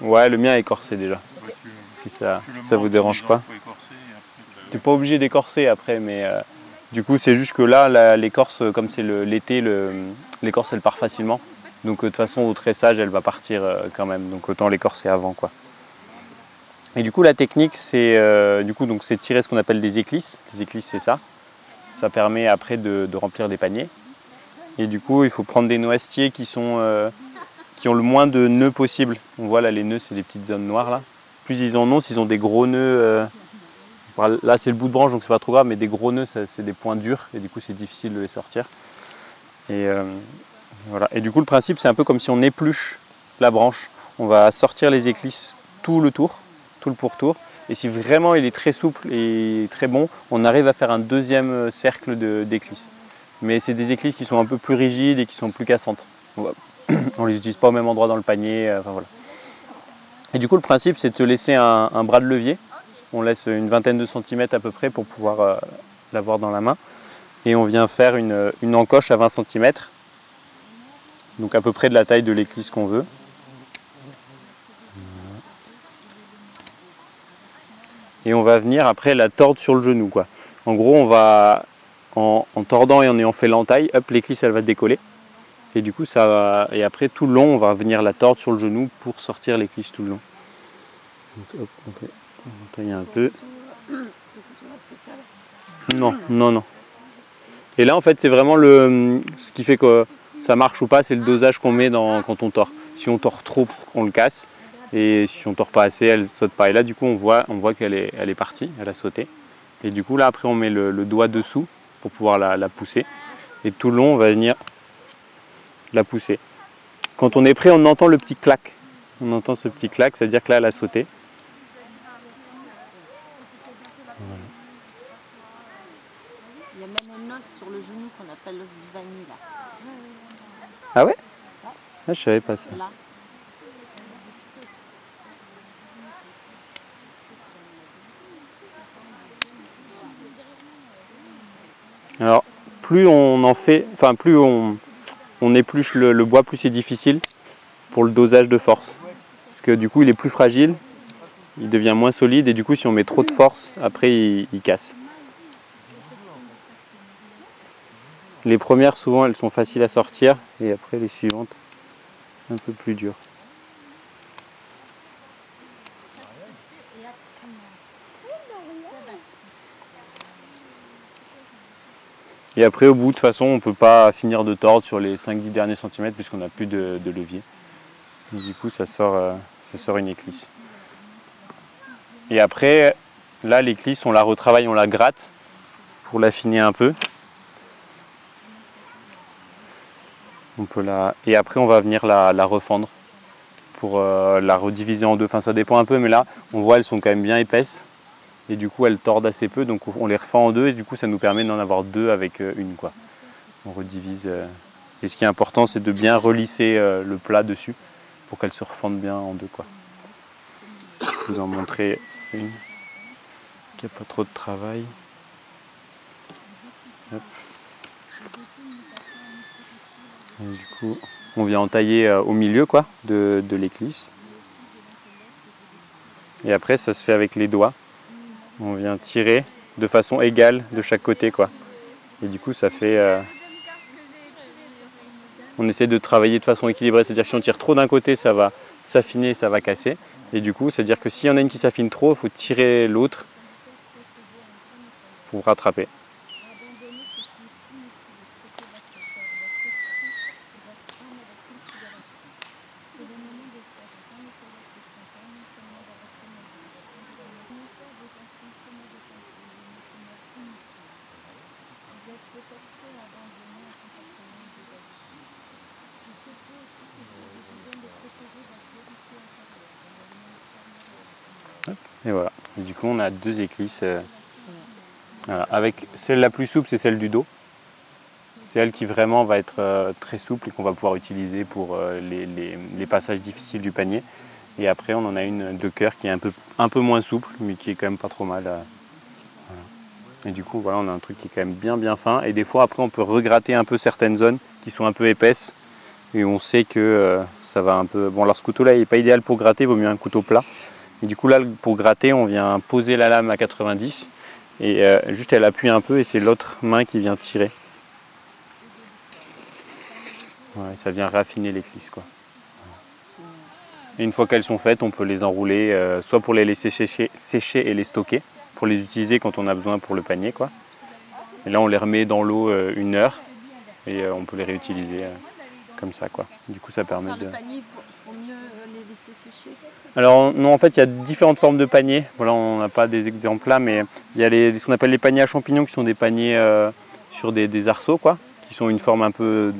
Ouais, le mien est écorcé déjà. Ouais, Si ça vous dérange pas. Tu n'es pas obligé d'écorcer après, mais du coup c'est juste que là, l'écorce, comme c'est l'été, l'écorce elle part facilement. Donc de toute façon au tressage elle va partir quand même, donc autant l'écorcer avant quoi. Et du coup la technique c'est c'est tirer ce qu'on appelle des éclisses. Les éclisses c'est ça. Ça permet après de remplir des paniers. Et du coup il faut prendre des noisetiers qui ont le moins de nœuds possible. On voit là les nœuds c'est des petites zones noires là. Plus ils en ont, s'ils ont des gros nœuds, là c'est le bout de branche donc c'est pas trop grave, mais des gros nœuds c'est des points durs et du coup c'est difficile de les sortir. Et voilà. Et du coup le principe c'est un peu comme si on épluche la branche. On va sortir les éclisses tout le pourtour. Et si vraiment il est très souple et très bon, on arrive à faire un deuxième cercle d'éclisses. Mais c'est des éclisses qui sont un peu plus rigides et qui sont plus cassantes. On les utilise pas au même endroit dans le panier. Enfin, voilà. Et du coup le principe c'est de se laisser un bras de levier. On laisse une vingtaine de centimètres à peu près pour pouvoir l'avoir dans la main. Et on vient faire une encoche à 20 cm. Donc à peu près de la taille de l'éclisse qu'on veut. Et on va venir après la tordre sur le genou, quoi. En gros, on va, en tordant et en ayant fait l'entaille, hop, l'éclisse elle va décoller. Et du coup, ça va, et après tout le long, on va venir la tordre sur le genou pour sortir l'éclisse tout le long. Donc, hop, on taille un peu. Non, non, non. Et là, en fait, c'est vraiment ce qui fait que ça marche ou pas, c'est le dosage qu'on met quand on tord. Si on tord trop, on le casse. Et si on tord pas assez, elle saute pas. Et là, du coup, on voit qu'elle est partie, elle a sauté. Et du coup, là, après, on met le doigt dessous pour pouvoir la pousser. Et tout le long, on va venir la pousser. Quand on est prêt, on entend le petit clac. On entend ce petit clac, c'est-à-dire que là, elle a sauté. Voilà. Il y a même un os sur le genou qu'on appelle l'os du vanille, là. Ah ouais? Ah, je savais pas ça. Là. Alors, plus on en fait, enfin plus on épluche le bois, plus c'est difficile pour le dosage de force. Parce que du coup, il est plus fragile, il devient moins solide et du coup, si on met trop de force, après, il casse. Les premières, souvent, elles sont faciles à sortir et après, les suivantes, un peu plus dures. Et après, au bout, de toute façon, on ne peut pas finir de tordre sur les 5-10 derniers centimètres puisqu'on n'a plus de levier. Et du coup, ça sort une éclisse. Et après, là, l'éclisse, on la retravaille, on la gratte pour l'affiner un peu. Et après, on va venir la refendre pour la rediviser en deux. Enfin, ça dépend un peu, mais là, on voit, elles sont quand même bien épaisses. Et du coup, elles tordent assez peu, donc on les refend en deux. Et du coup, ça nous permet d'en avoir deux avec une, quoi. On redivise. Et ce qui est important, c'est de bien relisser le plat dessus pour qu'elles se refendent bien en deux, quoi. Je vais vous en montrer une qui n'a pas trop de travail. Hop. Et du coup, on vient entailler au milieu, quoi, de l'éclisse. Et après, ça se fait avec les doigts. On vient tirer de façon égale de chaque côté, quoi. Et du coup, ça fait... On essaie de travailler de façon équilibrée, c'est-à-dire que si on tire trop d'un côté, ça va s'affiner, ça va casser. Et du coup, c'est-à-dire que s'il y en a une qui s'affine trop, il faut tirer l'autre pour rattraper. Et voilà. Et du coup, on a deux éclisses. Voilà. Avec celle la plus souple, c'est celle du dos. C'est elle qui vraiment va être très souple et qu'on va pouvoir utiliser pour les passages difficiles du panier. Et après, on en a une de cœur qui est un peu moins souple, mais qui est quand même pas trop mal. Voilà. Et du coup, voilà, on a un truc qui est quand même bien fin. Et des fois, après, on peut regratter un peu certaines zones qui sont un peu épaisses. et on sait que ça va un peu... Bon, alors ce couteau-là il n'est pas idéal pour gratter, il vaut mieux un couteau plat. Et du coup là, pour gratter, on vient poser la lame à 90 et juste elle appuie un peu et c'est l'autre main qui vient tirer. Ouais, ça vient raffiner l'éclisse, quoi. Et une fois qu'elles sont faites, on peut les enrouler, soit pour les laisser sécher et les stocker, pour les utiliser quand on a besoin pour le panier, quoi. Et là, on les remet dans l'eau 1 heure et on peut les réutiliser comme ça, quoi. Du coup, ça permet de... Le panier, il faut mieux les laisser sécher. Alors non, en fait, il y a différentes formes de paniers. Voilà, on n'a pas des exemples là, mais il y a ce qu'on appelle les paniers à champignons, qui sont des paniers sur des arceaux, quoi, qui sont une forme un peu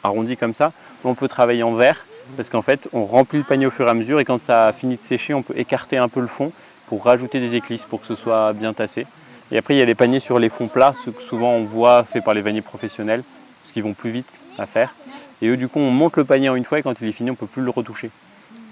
arrondie comme ça. On peut travailler en verre, parce qu'en fait, on remplit le panier au fur et à mesure, et quand ça a fini de sécher, on peut écarter un peu le fond pour rajouter des éclisses, pour que ce soit bien tassé. Et après, il y a les paniers sur les fonds plats, ceux que souvent on voit faits par les vanniers professionnels, parce qu'ils vont plus vite à faire. Et eux, du coup, on monte le panier en une fois, et quand il est fini, on ne peut plus le retoucher.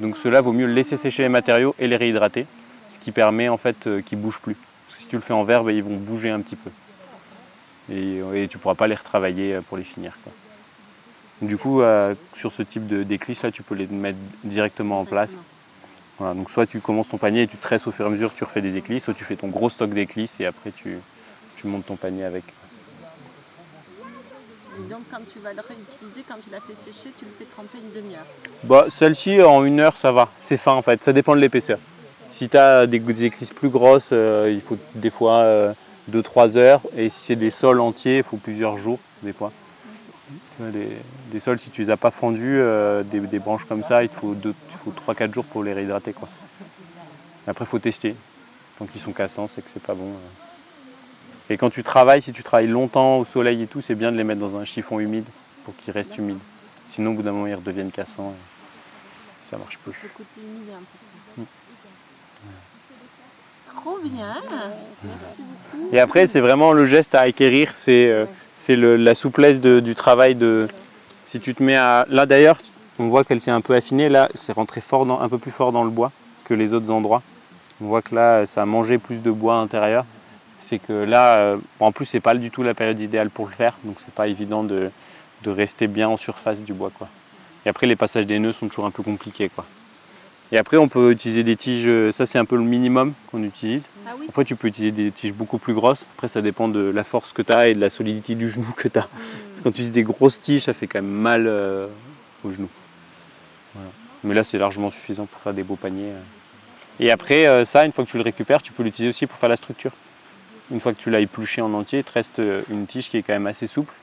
Donc cela vaut mieux laisser sécher les matériaux et les réhydrater, ce qui permet en fait qu'ils ne bougent plus. Parce que si tu le fais en verre, ils vont bouger un petit peu. Et tu ne pourras pas les retravailler pour les finir, quoi. Du coup, sur ce type d'éclisse, là, tu peux les mettre directement en place. Voilà, donc soit tu commences ton panier et tu tresses au fur et à mesure, tu refais des éclisses, soit tu fais ton gros stock d'éclisses et après tu montes ton panier avec. Et donc quand tu vas le réutiliser, quand tu l'as fait sécher, tu le fais tremper une demi-heure. Bah, celle-ci, en 1 heure, ça va. C'est fin en fait, ça dépend de l'épaisseur. Si tu as des éclisses plus grosses, il faut des fois 2-3 heures. Et si c'est des sols entiers, il faut plusieurs jours des fois. Des sols, si tu les as pas fendus, des branches comme ça, il te faut 3-4 jours pour les réhydrater, quoi. Après, il faut tester. Tant qu'ils sont cassants, c'est que c'est pas bon. Et quand tu travailles, si tu travailles longtemps au soleil et tout, c'est bien de les mettre dans un chiffon humide pour qu'ils restent humides. Sinon, au bout d'un moment, ils redeviennent cassants. Et ça marche plus. Le côté humide est important. Trop bien. Merci beaucoup. Et après, c'est vraiment le geste à acquérir, c'est la souplesse du travail. Si tu te mets à... Là d'ailleurs, on voit qu'elle s'est un peu affinée. Là, c'est rentré un peu plus fort dans le bois que les autres endroits. On voit que là, ça a mangé plus de bois à l'intérieur. C'est que là, en plus, c'est pas du tout la période idéale pour le faire. Donc, c'est pas évident de rester bien en surface du bois, quoi. Et après, les passages des nœuds sont toujours un peu compliqués, quoi. Et après, on peut utiliser des tiges, ça c'est un peu le minimum qu'on utilise. Ah oui. Après, tu peux utiliser des tiges beaucoup plus grosses. Après, ça dépend de la force que tu as et de la solidité du genou que tu as. Parce que quand tu utilises des grosses tiges, ça fait quand même mal au genou. Voilà. Mais là, c'est largement suffisant pour faire des beaux paniers. Et après, ça, une fois que tu le récupères, tu peux l'utiliser aussi pour faire la structure. Une fois que tu l'as épluché en entier, il te reste une tige qui est quand même assez souple.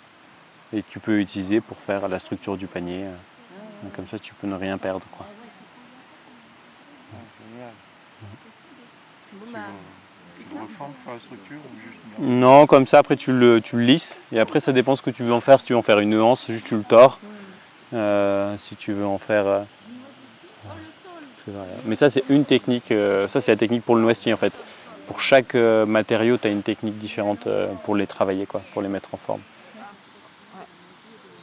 Et que tu peux utiliser pour faire la structure du panier. Donc, comme ça, tu peux ne rien perdre, quoi. Bon, bah, Tu le reformes pour faire la structure ou juste... Non, comme ça, après tu le lisses. Et après, ça dépend ce que tu veux en faire. Si tu veux en faire une anse, juste tu le tords. Si tu veux en faire... Mais ça, c'est une technique. Ça, c'est la technique pour le noisetier, en fait. Pour chaque matériau, tu as une technique différente pour les travailler, quoi, pour les mettre en forme.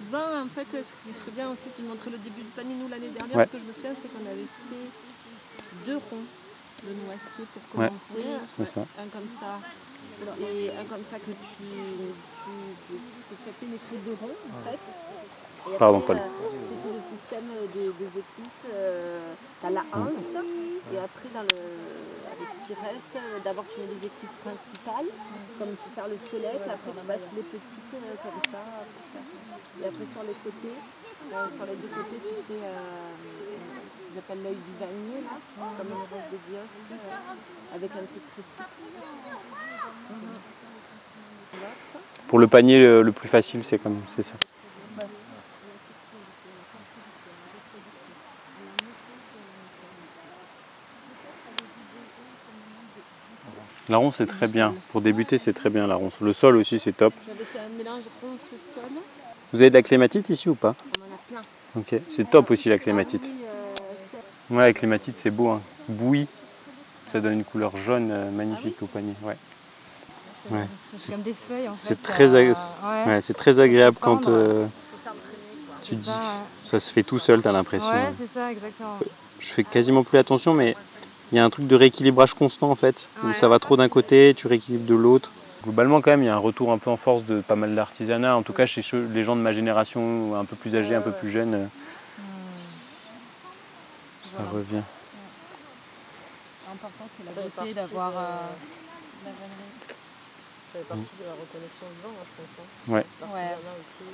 souvent, en fait, ce qui serait bien aussi, si je montrais le début du panier, nous, l'année dernière, Ouais. ce que je me souviens, c'est qu'on avait fait 2 ronds de noisetier pour commencer. C'est ça. Un comme ça et un comme ça que tu fais pénétrer 2 ronds, en fait. Et après, Pardon, Paul. c'est tout le système des épices. Tu as la anse, et après, avec ce qui reste, d'abord tu mets les épices principales, comme pour faire le squelette, après tu passes les petites comme ça. Et après sur les côtés, sur les 2 côtés, tu fais ce qu'ils appellent l'œil du vanille, là, comme une rose de bios, avec un truc très souple. Pour le panier, le plus facile, c'est ça. La ronce, c'est très bien. Pour débuter, c'est très bien la ronce. Le sol aussi, c'est top. J'avais fait un mélange ronce-sol. Vous avez de la clématite ici ou pas? On en a plein. Ok, c'est top aussi la clématite. Oui, Ouais, la clématite, c'est beau, hein. Bouilli. Ça donne une couleur jaune magnifique au panier. Ouais. Ouais. C'est comme des feuilles en fait. C'est c'est très agréable quand tu dis ça se fait tout seul, tu as l'impression. Ouais, c'est ça, exactement. Je fais quasiment plus attention, mais il y a un truc de rééquilibrage constant en fait, où Ouais. ça va trop d'un côté, tu rééquilibres de l'autre. Globalement, quand même, il y a un retour un peu en force de pas mal d'artisanat. En tout cas, chez les gens de ma génération, un peu plus âgés, un peu plus jeunes, ça revient. L'important, c'est la Ça fait beauté partie d'avoir de- la vannerie. Ça fait partie de la reconnexion vivant, moi, je pense. Ouais. L'artisanat aussi.